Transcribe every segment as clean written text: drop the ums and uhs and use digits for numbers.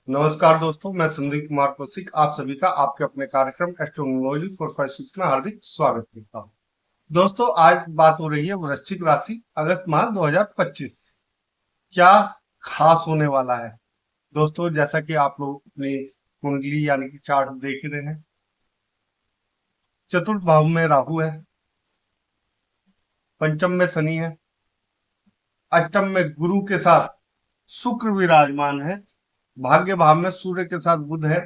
नमस्कार दोस्तों, मैं संदीप कुमार कौशिक आप सभी का आपके अपने कार्यक्रम एस्ट्रोनॉमोलॉजी 456 में हार्दिक स्वागत करता हूँ। दोस्तों, आज बात हो रही है वृश्चिक राशि अगस्त माह 2025। क्या खास होने वाला है दोस्तों? जैसा कि आप लोग अपनी कुंडली यानी कि चार्ट देख रहे हैं, चतुर्थ भाव में राहु है, पंचम में शनि है, अष्टम में गुरु के साथ शुक्र विराजमान है, भाग्य भाव में सूर्य के साथ बुध है,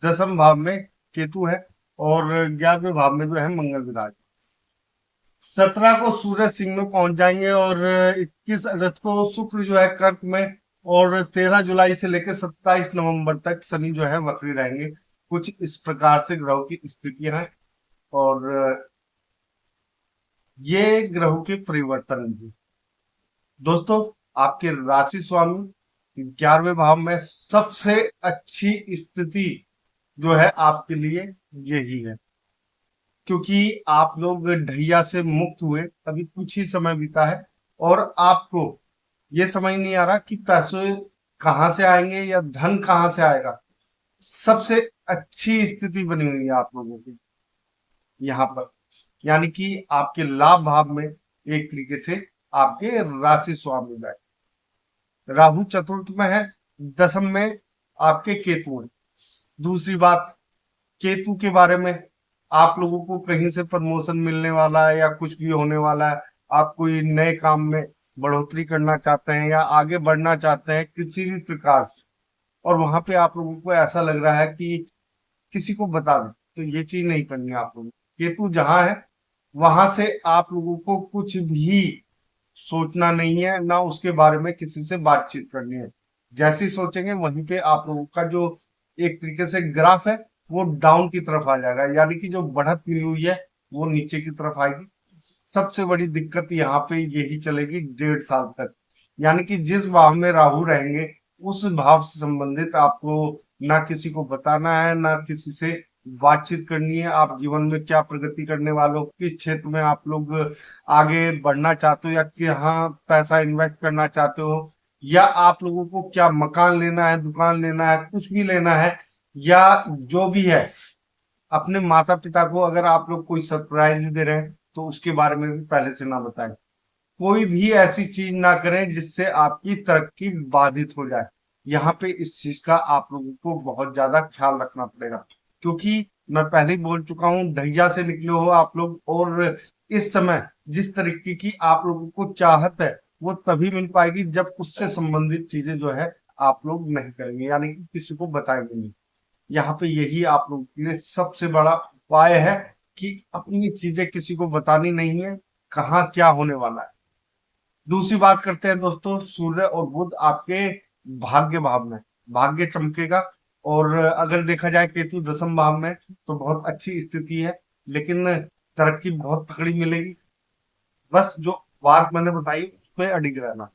दसम भाव में केतु है और 11वें भाव में जो है मंगल विराज। 17 को सूर्य सिंह में पहुंच जाएंगे और 21 अगस्त को शुक्र जो है कर्क में, और 13 जुलाई से लेकर 27 नवंबर तक शनि जो है वक्री रहेंगे। कुछ इस प्रकार से ग्रहों की स्थितियां हैं और ये ग्रहों के परिवर्तन भी। दोस्तों, आपके राशि स्वामी 11वें भाव में सबसे अच्छी स्थिति जो है आपके लिए यही है, क्योंकि आप लोग ढैया से मुक्त हुए अभी कुछ ही समय बीता है और आपको ये समझ नहीं आ रहा कि पैसे कहाँ से आएंगे या धन कहाँ से आएगा। सबसे अच्छी स्थिति बनी हुई है आप लोगों की यहाँ पर, यानी कि आपके लाभ भाव में एक तरीके से आपके राशि स्वामी बैठे। राहु चतुर्थ में है, दसम में आपके केतु है। दूसरी बात, केतु के बारे में, आप लोगों को कहीं से प्रमोशन मिलने वाला है या कुछ भी होने वाला है। आप कोई नए काम में बढ़ोतरी करना चाहते हैं या आगे बढ़ना चाहते हैं किसी भी प्रकार से, और वहां पे आप लोगों को ऐसा लग रहा है कि किसी को बता दें, तो ये चीज नहीं करनी है आप लोगों को। केतु जहां है वहां से आप लोगों को कुछ भी सोचना नहीं है, ना उसके बारे में किसी से बातचीत करनी है। जैसे ही सोचेंगे वहीं पे आप लोगों का जो एक तरीके से ग्राफ है वो डाउन की तरफ आ जाएगा, यानी कि जो बढ़त मिली हुई है वो नीचे की तरफ आएगी। सबसे बड़ी दिक्कत यहाँ पे यही चलेगी 1.5 साल तक, यानी कि जिस भाव में राहु रहेंगे उस भाव से संबंधित आपको ना किसी को बताना है, ना किसी से बातचीत करनी है। आप जीवन में क्या प्रगति करने वाले हो, किस क्षेत्र में आप लोग आगे बढ़ना चाहते हो, या कहाँ पैसा इन्वेस्ट करना चाहते हो, या आप लोगों को क्या मकान लेना है, दुकान लेना है, कुछ भी लेना है, या जो भी है। अपने माता पिता को अगर आप लोग कोई सरप्राइज भी दे रहे हैं तो उसके बारे में भी पहले से ना बताएं। कोई भी ऐसी चीज ना करें जिससे आपकी तरक्की बाधित हो जाए। यहाँ पे इस चीज का आप लोगों को बहुत ज्यादा ख्याल रखना पड़ेगा, क्योंकि मैं पहले ही बोल चुका हूँ ढैया से निकले हो आप लोग, और इस समय जिस तरीके की आप लोगों को चाहत है वो तभी मिल पाएगी जब उससे संबंधित चीजें जो है आप लोग नहीं करेंगे, यानी कि किसी को बताएंगे नहीं। यहाँ पे यही आप लोगों के लिए सबसे बड़ा उपाय है कि अपनी चीजें किसी को बतानी नहीं है, कहाँ क्या होने वाला है। दूसरी बात करते हैं दोस्तों, सूर्य और बुध आपके भाग्य भाव में, भाग्य चमकेगा। और अगर देखा जाए केतु दसम भाव में तो बहुत अच्छी स्थिति है, लेकिन तरक्की बहुत तगड़ी मिलेगी। बस जो बात मैंने बताई उस पर अडिग रहना।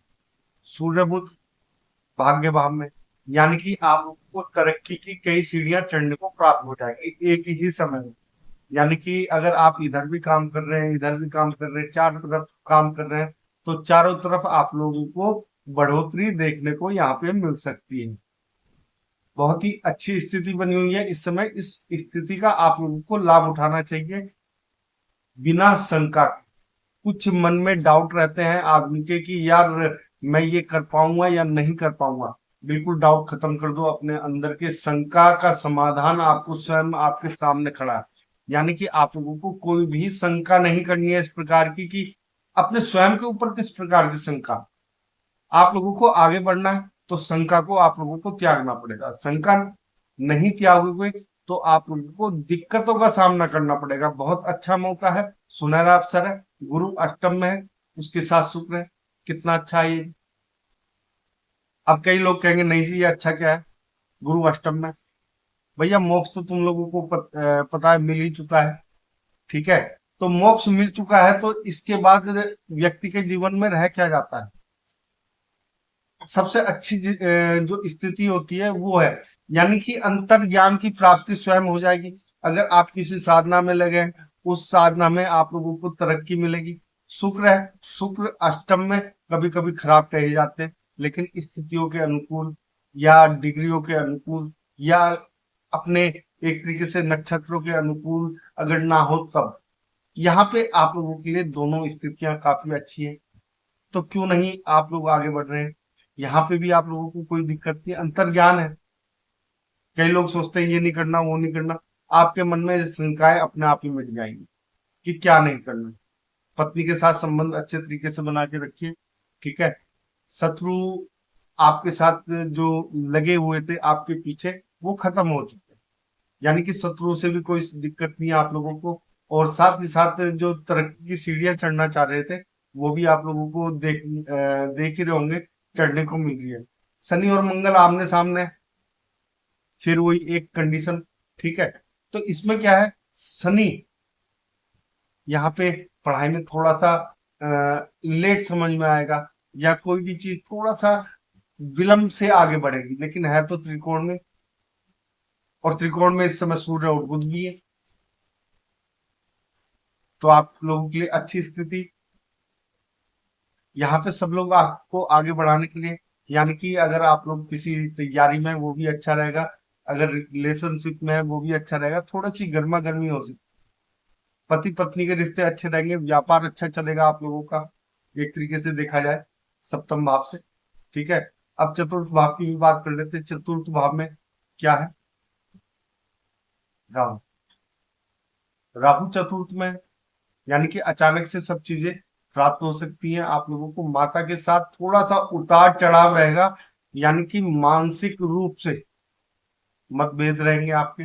सूर्य बुध भाग्य भाव में, यानी कि आपको तरक्की की कई सीढ़ियां चढ़ने को प्राप्त हो जाएगी एक ही समय में। यानी कि अगर आप इधर भी काम कर रहे हैं, इधर भी काम कर रहे हैं, चारों तरफ काम कर रहे हैं, तो चारों तरफ आप लोगों को बढ़ोतरी देखने को यहाँ पे मिल सकती है। बहुत ही अच्छी स्थिति बनी हुई है इस समय। इस स्थिति का आप लोगों को लाभ उठाना चाहिए बिना शंका के। कुछ मन में डाउट रहते हैं आदमी के कि यार मैं ये कर पाऊंगा या नहीं कर पाऊंगा। बिल्कुल डाउट खत्म कर दो अपने अंदर के, शंका का समाधान आपको स्वयं आपके सामने खड़ा है। यानी कि आप लोगों को कोई भी शंका नहीं करनी है इस प्रकार की कि अपने स्वयं के ऊपर किस प्रकार की शंका। आप लोगों को आगे बढ़ना है तो शंका को आप लोगों को त्यागना पड़ेगा। शंका नहीं त्यागोगे तो आप लोगों को दिक्कतों का सामना करना पड़ेगा। बहुत अच्छा मौका है, सुनहरा अवसर है। गुरु अष्टम में है, उसके साथ शुक्र है, कितना अच्छा है ये। अब कई लोग कहेंगे नहीं जी ये अच्छा क्या है, गुरु अष्टम में। भैया मोक्ष तो तुम लोगों को पता है मिल ही चुका है, ठीक है। तो मोक्ष मिल चुका है तो इसके बाद व्यक्ति के जीवन में रह क्या जाता है? सबसे अच्छी जो स्थिति होती है वो है, यानी कि अंतर ज्ञान की प्राप्ति स्वयं हो जाएगी। अगर आप किसी साधना में लगे हैं, उस साधना में आप लोगों को तरक्की मिलेगी। शुक्र है, शुक्र अष्टम में कभी कभी खराब कहे जाते हैं, लेकिन स्थितियों के अनुकूल या डिग्रियों के अनुकूल या अपने एक तरीके से नक्षत्रों के अनुकूल अगर ना हो तब यहाँ पे आप लोगों के लिए दोनों स्थितियां काफी अच्छी है। तो क्यों नहीं आप लोग आगे बढ़ रहे हैं। यहाँ पे भी आप लोगों को कोई दिक्कत नहीं, अंतर्ज्ञान है। कई लोग सोचते हैं ये नहीं करना वो नहीं करना, आपके मन में शंकाएं अपने आप ही मिट जाएंगी कि क्या नहीं करना। पत्नी के साथ संबंध अच्छे तरीके से बना के रखिए, ठीक है। शत्रु आपके साथ जो लगे हुए थे आपके पीछे, वो खत्म हो चुके हैं। यानी कि शत्रुओं से भी कोई दिक्कत नहीं है आप लोगों को। और साथ ही साथ जो तरक्की की सीढ़ियां चढ़ना चाह रहे थे, वो भी आप लोगों को देख ही रहे होंगे, चढ़ने को मिल रही है। शनि और मंगल आमने सामने, फिर वही एक कंडीशन, ठीक है। तो इसमें क्या है, शनि यहाँ पे पढ़ाई में थोड़ा सा लेट समझ में आएगा, या कोई भी चीज थोड़ा सा विलंब से आगे बढ़ेगी, लेकिन है तो त्रिकोण में, और त्रिकोण में इस समय सूर्य और बुध भी है। तो आप लोगों के लिए अच्छी स्थिति। यहाँ पे सब लोग आपको आगे बढ़ाने के लिए, यानी कि अगर आप लोग किसी तैयारी में, वो भी अच्छा रहेगा। अगर रिलेशनशिप में है, वो भी अच्छा रहेगा। थोड़ा सी गर्मा गर्मी हो सकती, पति पत्नी के रिश्ते अच्छे रहेंगे, व्यापार अच्छा चलेगा आप लोगों का, एक तरीके से देखा जाए सप्तम भाव से, ठीक है। अब चतुर्थ भाव की भी बात कर लेते हैं। चतुर्थ भाव में क्या है, राहु। राहु चतुर्थ में, यानी कि अचानक से सब चीजें प्राप्त हो सकती हैं आप लोगों को। माता के साथ थोड़ा सा उतार चढ़ाव रहेगा, यानी कि मानसिक रूप से मतभेद रहेंगे आपके।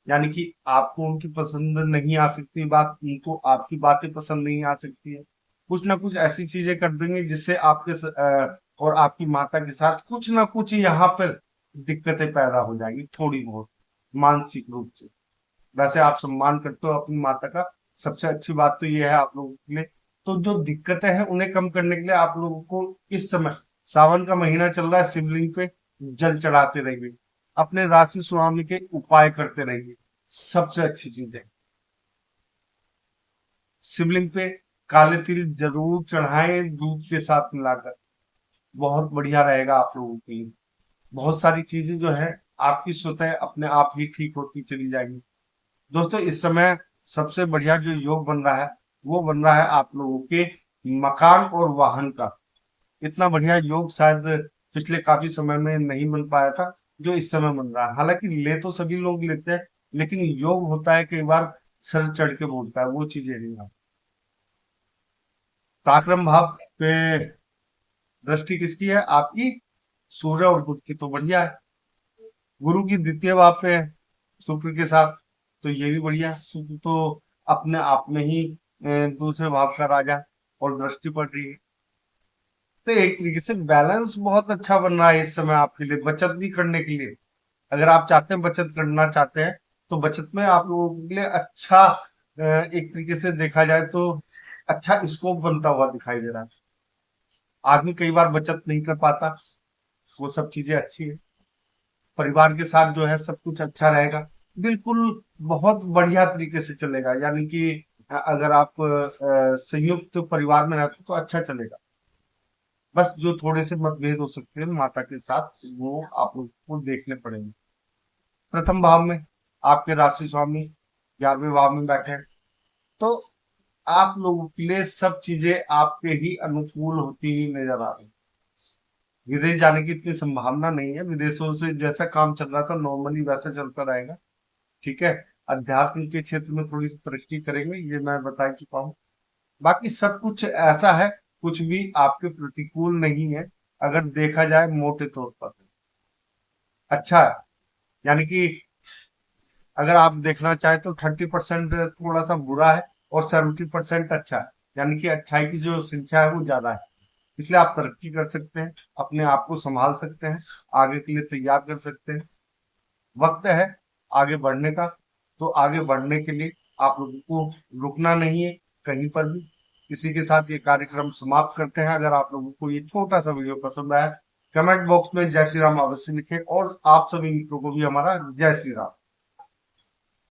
यानी कि आपको उनकी पसंद नहीं आ सकती बात, उनको आपकी बातें पसंद नहीं आ सकती है। कुछ ना कुछ ऐसी चीजें कर देंगे जिससे और आपकी माता के साथ कुछ ना कुछ यहाँ पर दिक्कतें पैदा हो जाएंगी थोड़ी बहुत, मानसिक रूप से। वैसे आप सम्मान करते हो अपनी माता का, सबसे अच्छी बात तो ये है आप लोगों के लिए। तो जो दिक्कतें हैं उन्हें कम करने के लिए आप लोगों को इस समय, सावन का महीना चल रहा है, शिवलिंग पे जल चढ़ाते रहिए, अपने राशि स्वामी के उपाय करते रहिए, सबसे अच्छी चीज है। शिवलिंग पे काले तिल जरूर चढ़ाएं दूध के साथ मिलाकर, बहुत बढ़िया रहेगा आप लोगों के लिए। बहुत सारी चीजें जो है आपकी स्वतः अपने आप ही ठीक होती चली जाएंगी। दोस्तों इस समय सबसे बढ़िया जो योग बन रहा है, वो बन रहा है आप लोगों के मकान और वाहन का। इतना बढ़िया योग शायद पिछले काफी समय में नहीं बन पाया था, जो इस समय बन रहा है। हालांकि ले तो सभी लोग लेते हैं, लेकिन योग होता है कई बार सर चढ़ के बोलता है, वो चीजें नहीं है। पराक्रम भाव पे दृष्टि किसकी है, आपकी सूर्य और बुध की, तो बढ़िया है। गुरु की द्वितीय भाव पे है, शुक्र के साथ, तो ये भी बढ़िया है। शुक्र तो अपने आप में ही दूसरे भाव का राजा, और दृष्टि पड़ रही है। तो एक तरीके से बैलेंस बहुत अच्छा बन रहा है इस समय आपके लिए, बचत भी करने के लिए। अगर आप चाहते हैं बचत करना चाहते हैं, तो बचत में आप लोगों के लिए अच्छा, एक तरीके से देखा जाए तो अच्छा स्कोप बनता हुआ दिखाई दे रहा है। आदमी कई बार बचत नहीं कर पाता, वो सब चीजें अच्छी है। परिवार के साथ जो है सब कुछ अच्छा रहेगा, बिल्कुल बहुत बढ़िया तरीके से चलेगा। यानी कि अगर आप संयुक्त परिवार में रहते हो तो अच्छा चलेगा। बस जो थोड़े से मतभेद हो सकते हैं माता के साथ, वो आप लोग को देखने पड़ेंगे। प्रथम भाव में आपके राशि स्वामी 11वें भाव में बैठे हैं, तो आप लोगों के लिए सब चीजें आपके ही अनुकूल होती ही नजर आ रही। विदेश जाने की इतनी संभावना नहीं है, विदेशों से जैसा काम चल रहा था नॉर्मली वैसा चलता रहेगा, ठीक है। अध्यात्म के क्षेत्र में थोड़ी सी तरक्की करेंगे, ये मैं बता चुका हूँ। बाकी सब कुछ ऐसा है, कुछ भी आपके प्रतिकूल नहीं है, अगर देखा जाए मोटे तौर पर अच्छा है। यानी कि अगर आप देखना चाहें तो 30% थोड़ा सा बुरा है, और 70% अच्छा है। यानी कि अच्छाई की जो संख्या है वो ज्यादा है, इसलिए आप तरक्की कर सकते हैं, अपने आप को संभाल सकते हैं, आगे के लिए तैयार कर सकते हैं। वक्त है आगे बढ़ने का। तो आगे बढ़ने के लिए आप लोगों को रुकना नहीं है कहीं पर भी। इसी के साथ ये कार्यक्रम समाप्त करते हैं। अगर आप लोगों को ये छोटा सा वीडियो पसंद आया, कमेंट बॉक्स में जय श्री राम अवश्य लिखें, और आप सभी मित्रों को भी हमारा जय श्री राम।